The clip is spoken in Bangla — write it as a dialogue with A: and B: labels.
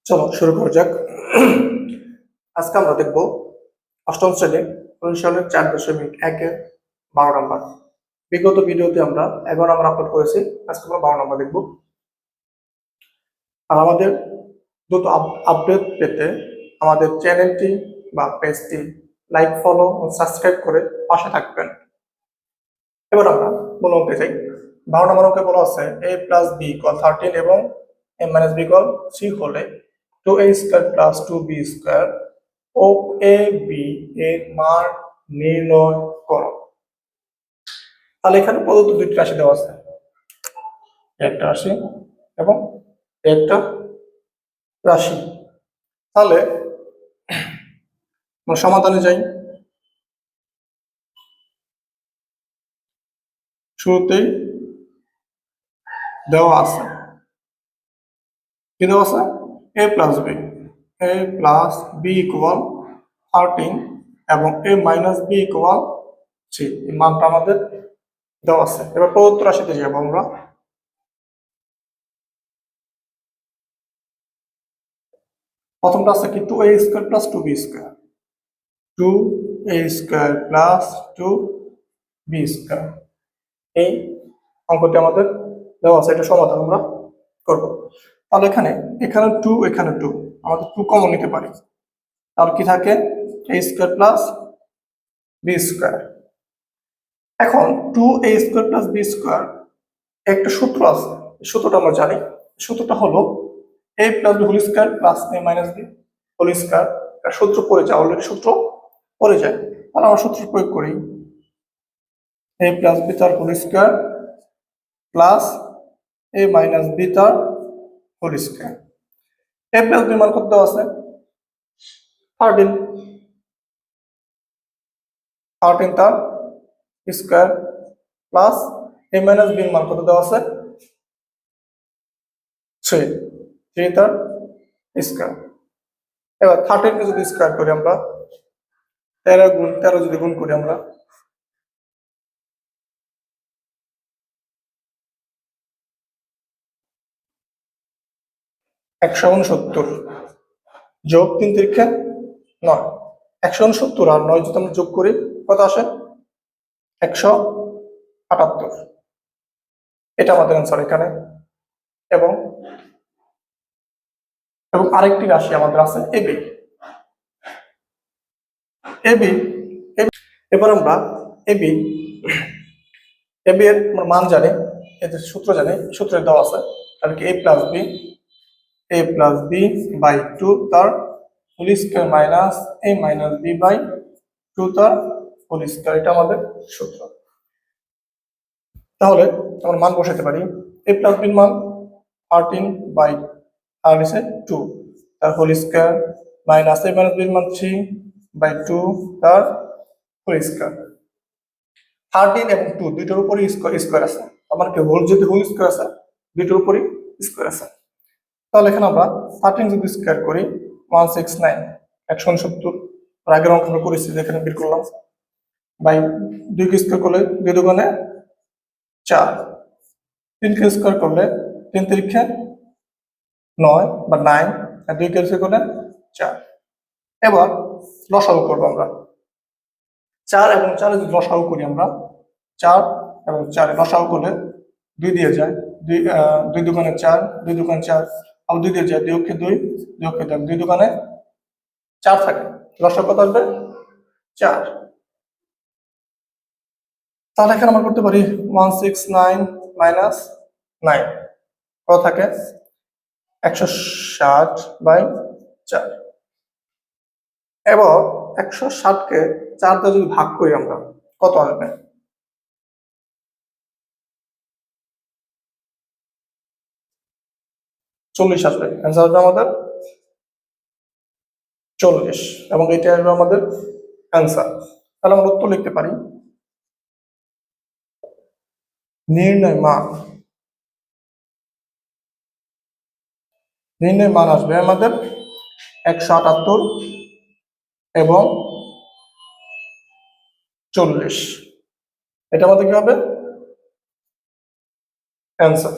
A: চলো শুরু করা যাক। আজকে আমরা দেখব অষ্টম শ্রেণীর অনুশীলনের 4.1-এর 12 নম্বর। বিগত ভিডিওতে আমরা 11 নম্বর আপলোড করেছি, আজকে আমরা 12 নম্বর দেখব। আর আমাদের দ্রুত আপডেট পেতে আমাদের চ্যানেলটি বা পেজটি লাইক, ফলো ও সাবস্ক্রাইব করে পাশে থাকবেন। এবার আমরা মূল অঙ্কে যাই। 12 নম্বর অঙ্কে বলা আছে a প্লাস b ইকুয়াল 13 এবং a মাইনাস b ইকুয়াল 3 হলে 2a square plus 2b square ও a b এর মান নির্ণয় করো। তাহলে এখানে প্রদত্ত দুইটি রাশি দেওয়া আছে, একটা রাশি এবং একটা রাশি। তাহলে আমরা সমাধানে যাই। শুরুতেই দেওয়া আছে, কি দেওয়া আছে? a প্লাস বি ইকুয়াল 13 এবং a মাইনাস বি ইকুয়াল 3। এই মানটা আমাদের দেওয়া আছে। এবার প্রদত্ত রাশিতে যাবো আমরা। প্রথমটা আছে কি 2a square plus 2b square, 2a square plus 2b square. এই অঙ্কটি আমাদের দেওয়া আছে, এটা সমাধান আমরা করব। তাহলে এখানে 2 এখানে 2, আমাদের 2 কমন নিতে পারি। তাহলে কি থাকে? a square plus b square. এখন 2a square plus b square একটা সূত্র আছে, সূত্রটা আমরা জানি। সূত্রটা হলো a plus b whole square plus a minus b whole square. সূত্র পড়ে যায়, অলরেডি সূত্র পড়ে যায়। তাহলে আমরা সূত্র প্রয়োগ করি, a প্লাস b তার whole square plus a minus b তার whole square. a plus b মান কত দেওয়া আছে? 13 তার square plus a minus b মান কত দেওয়া আছে? 3 তার স্কয়ার। এবার 13 কে যদি স্কয়ার করি আমরা, 13 যদি গুণ করি আমরা, 169 যোগ 3 তিরিখে 9। 169 আর 9 যদি আমরা যোগ করি কত আসে? 178। এটা আমাদের অ্যান্সার এখানে। এবং আরেকটি রাশি আমাদের আছে এবি। এবার আমরা এবি এর মান জানি, এদের সূত্র জানি, সূত্রে দেওয়া আছে। তাহলে কি a প্লাস বি বাই 2 তার whole square minus a minus b by 2 তার হোল স্কয়ার। এটা আমাদের সূত্র। তাহলে আমরা মান বসাতে পারি। a প্লাস b মান 13 বাই 2 তার whole square minus a minus b মান 3 বাই 2 তার হোল স্কয়ার। 13 এবং 2 দুইটার উপরই স্কয়ার আছে, আমার কি হোল যদি হোল স্কয়ার আছে, দুইটার উপরই স্কয়ার আছে। তাহলে এখানে আমরা 13 যদি স্কয়ার করি 169, 169 আগের অঙ্ক আমরা করেছি, যেখানে বের করলাম। বাই 2 কে স্কয়ার করলে 2 দুগুণে 4, 3 কে স্কয়ার করলে 3 তিরিখে 9 বা 9, আর 2 কে স্কয়ার করলে 4। এবার লসাগু করব আমরা। 4 এবং 4 যদি লসাগু করি আমরা, 4 এবং 4 লসাগু করলে 2 দিয়ে যায়, 2 দুগুণে 4, 2 দুগুণে 4, আবার 2 দিয়ে যায়, 2 কে 2, 2 কে 2 দুগুণে 4 থাকে। লসাগু কত আসবে? 4। তাহলে এখানে আমরা করতে পারি 169 মাইনাস 9 কত থাকে? 160 বাই 4। এবার 160 কে 4 দিয়ে যদি ভাগ করি আমরা, কত আসবে? 40 আসবে। অ্যান্সার আসবে আমাদের 40 এবং এটা আসবে আমাদের অ্যান্সার। তাহলে আমরা উত্তর লিখতে পারি, নির্ণয় মান আসবে আমাদের 178 এবং 40। এটা আমাদের কি হবে? অ্যান্সার।